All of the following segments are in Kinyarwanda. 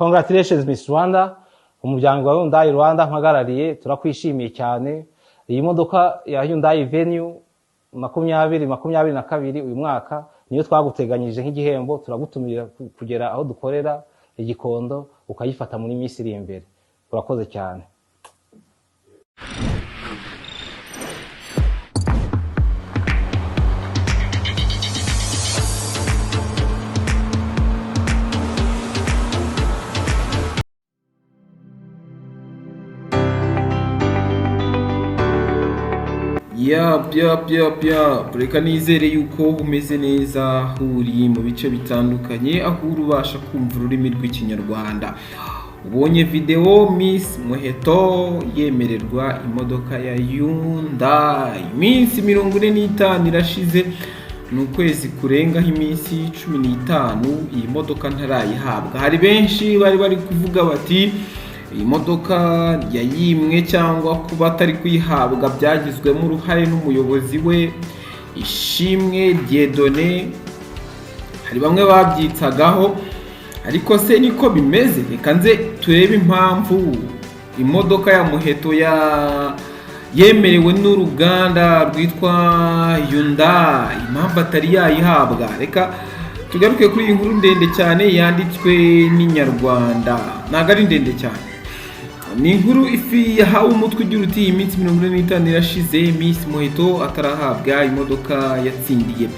Congratulations Miss Rwanda, umuryango wa Hyundai Rwanda mpagarariye turakwishimiye cyane. Iyi modoka ya Hyundai Venue 2022 uyu mwaka niyo twaguteganyije nk'igihembo, turagutumira kugera aho dukorera igikondo ukayifata muri minsi iri imbere. Urakoze cyane. Reka nizere yuko umeze neza uri mu bice bitandukanye aho urubasha kumva ururimi rw'ikinyarwanda. Ubonye video Miss Muheto yemererwa imodoka ya Hyundai. Iminsi 45 irashize, n'ukwezi kurengaho iminsi 15 iyi modoka ntarayihabwa. Hari benshi bari kuvuga bati iyi modoka yayimwe cyangwa kuba atari kuyihabwa byagizwemo uruhare n'umuyobozi we Ishimwe Diedone. Hari bamwe babyitsagaho, ariko se niko bimeze? Reka nze turebe impamvu imodoka ya Muheto yemerewe n'uruganda rwitwa Hyundai, impamvu atari yayihabwa. Reka tugaruke kuri iyi nkuru ndende cyane yanditswe n'Inyarwanda. Ntabwo ari ndende cyane, ni inkuru ifi yahawe umutwe ugira uti iminsi 45 irashize Miss Muheto atarahabwa imodoka yatsindiye.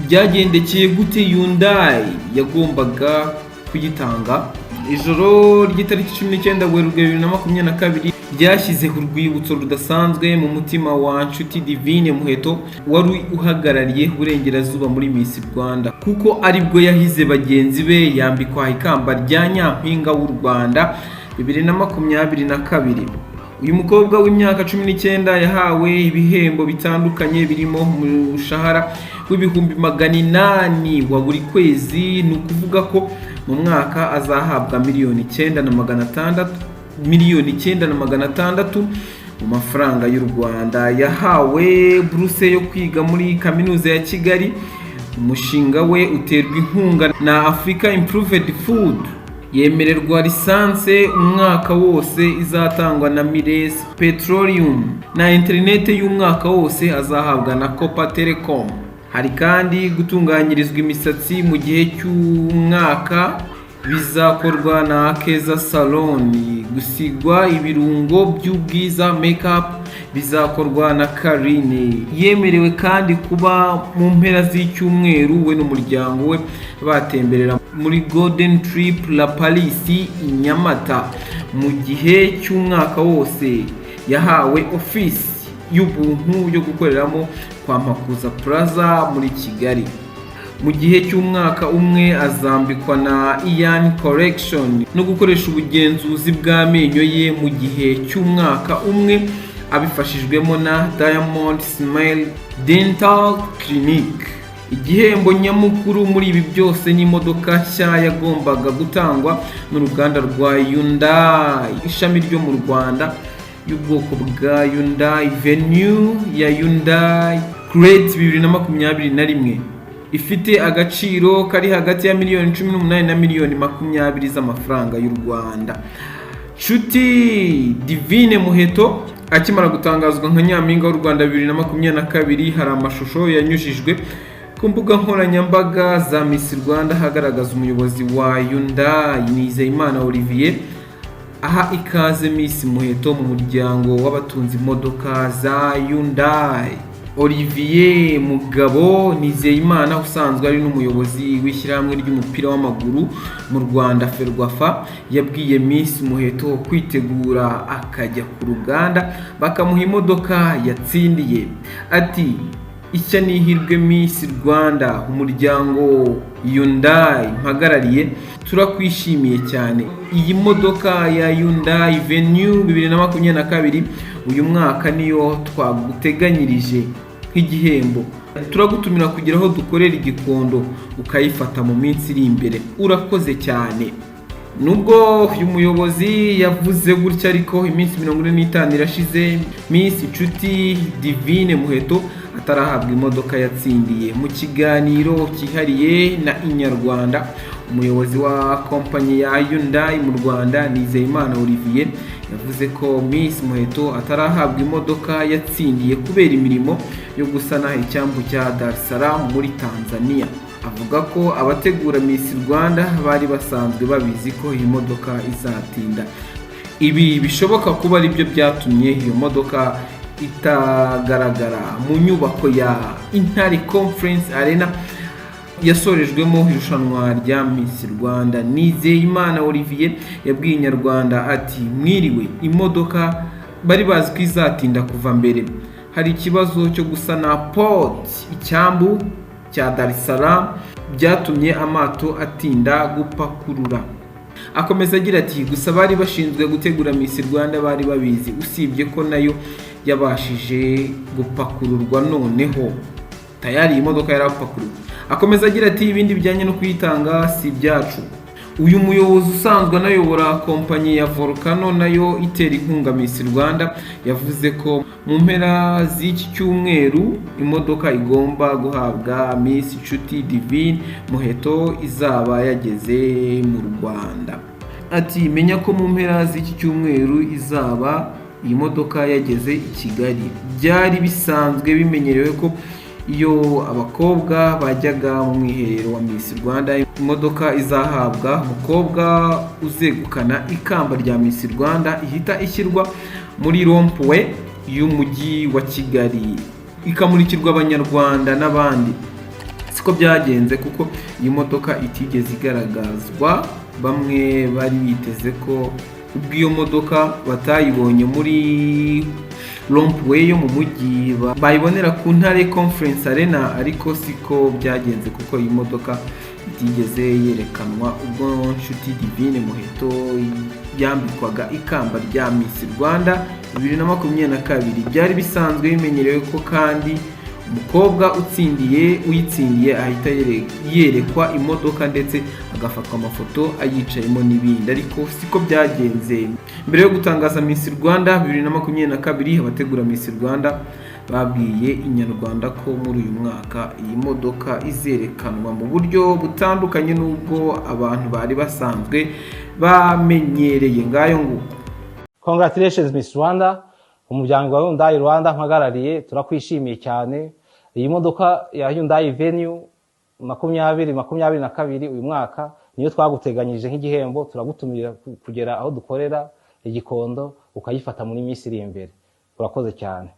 Byagendekeye gute Hyundai yagombaga kuyitanga? Ijoro ry'itariki 19 Werurwe 2022 ryashyizeho urwibutso rudasanzwe mu mutima wa Nshuti Divine Muheto wari uhagarariye uburengerazuba muri Miss Rwanda, kuko aribwo yahize bagenzi be yambikwa ikamba rya Nyampinga w'u Rwanda 2022. Uyu mukobwa w'imyaka 19 yahawe ibihembo bitandukanye birimo umushahara w'ibihumbi 800 wa buri kwezi, ni ukuvuga ko mu mwaka azahabwa miliyoni 9,600 mu mafaranga y'u Rwanda. Yahawe buruse yo kwiga muri kaminuza ya Kigali. Umushinga we uterwa inkunga na Africa Improved Food. Yemererwa lisanse umwaka wose izatangwa na Mires Petroleum, na internet y'umwaka wose azahabwa na Copa Telecom. Hari kandi gutunganyirizwa imisatsi mu gihe cy'umwaka bizakorwa na Keza Salon. Gusigwa ibirungo by'ubwiza makeup bizakorwa na Karine. Yemerewe kandi kuba mu mpera z'icyumweru we n'umuryango we batemberera muri Golden Trip La Paris i Nyamata. Mu gihe cy'umwaka wose yahawe office y'ubuntu yo gukoreramo kwa Makuza Plaza muri Kigali. Mu gihe cy'umwaka umwe azambikwa na Ian Correction no gukoresha ubugenzuzi bw'amenyo ye mu gihe cy'umwaka umwe, abifashijwemo na Diamond Smile Dental Clinic. Igihembo nyamukuru muri ibi byose ni imodoka nshya yagombaga gutangwa n'uruganda rwa Hyundai, ishami ryo mu Rwanda, y'ubwoko bwa Hyundai Venue ya Hyundai Crete 2021, ifite agaciro kari hagati ya miliyoni 18 na miliyoni 20 z'amafaranga y'u Rwanda. Nshuti Divine Muheto akimara gutangazwa nka Nyampinga w'u Rwanda 2022, hari amashusho yanyujijwe ku mbuga nkoranyambaga za Miss Rwanda hagaragaza umuyobozi wa Hyundai Nizeyimana Olivier aha ikaze Miss Muheto mu muryango w'abatunzi imodoka za Hyundai. Olivier Mugabo Nizeyimana usanzwe ari n'umuyobozi w'ishyirahamwe ry'umupira w'amaguru mu Rwanda Ferwafa yabwiye Miss Muheto kwitegura akajya ku ruganda bakamuha imodoka yatsindiye. Ati icya nihirwe Miss Rwanda, umuryango Hyundai mpagarariye turakwishimiye cyane. Iyi modoka ya Hyundai Venue 2022 uyu mwaka niyo twaguteganyirije nk'igihembo. Turagutumira kugira aho dukorera igikondo ukayifata mu minsi iri imbere. Urakoze cyane. Nubwo uyu muyobozi yavuze gutya, ariko iminsi 45 irashize Miss Nshuti Divine Muheto atarahabwa imodoka yatsindiye. Mu kiganiro cyihariye na Inyarwanda, umuyobozi wa kompanyi ya Hyundai mu Rwanda Nizeyimana Olivier yavuze ko Miss Muheto atarahabwa imodoka yatsindiye kubera imirimo yo gusana icyambu cya Dar es Salaam muri Tanzania. Avuga ko abategura Miss Rwanda bari basanzwe babizi ko iyi modoka izatinda. Ibi bishoboka kuba ari byo byatumye iyo modoka itagaragara mu nyubako ya Intare Conference Arena yasorejwemo irushanwa rya Miss Rwanda. Nizeyimana Olivier yabwiye Inyarwanda ati mwiriwe, imodoka bari bazi ko izatinda kuva mbere. Hari ikibazo cyo gusana port icyambu cya Dar es Salaam byatumye amato atinda gupakurura. Akomeza agira ati gusa bari bashinzwe gutegura Miss Rwanda bari babizi, usibye ko nayo yabashije gupakururwa noneho tayari imodoka yarapakuruwe. Akomeza agira ati ibindi bijyanye no kuyitanga si byacu. Uyu muyobozi usanzwe anayobora kompanyi ya Volcano nayo itera inkunga Miss Rwanda yavuze ko mu mpera z'iki cyumweru imodoka igomba guhabwa Miss Nshuti Divine Muheto izaba yageze mu Rwanda. Ati menya ko mu mpera z'iki cyumweru izaba iyi modoka yageze i Kigali. Byari bisanzwe bimenyerewe ko iyo abakobwa bajyaga mu mwiherero wa Miss Rwanda imodoka izahabwa umukobwa uzegukana ikamba rya Miss Rwanda ihita ishyirwa muri rompuwe y'umujyi wa Kigali ikamurikirwa abanyarwanda n'abandi. Siko byagenze kuko iyi modoka itigeze igaragazwa. Bamwe bari biteze ko ubwo iyo modoka batayibonye muri rompuwe yo mu mujyi bayibonera ku Ntare Conference Arena, ariko siko byagenze kuko iyi modoka itigeze yerekanwa ubwo Nshuti Divine Muheto yambikwaga ikamba rya Miss Rwanda 2022. Byari bisanzwe bimenyerewe ko kandi umukobwa uyitsindiye ahita yerekwa imodoka ndetse agafatwa amafoto ayicayemo n'ibindi, ariko siko byagenze. Mbere yo gutangaza Miss Rwanda 2022 abategura Miss Rwanda babwiye Inyarwanda ko muri uyu mwaka iyi modoka izerekanwa mu buryo butandukanye n'ubwo abantu bari basanzwe bamenyereye. Ngayo nguko. Congratulations Miss Rwanda, umuryango wa Hyundai Rwanda mpagarariye turakwishimiye cyane. Iyi modoka ya Hyundai Venue 2022 uyu mwaka niyo twaguteganyije nk'igihembo. Turagutumira kugera aho dukorera igikondo ukayifata muri minsi iri imbere. Urakoze cyane.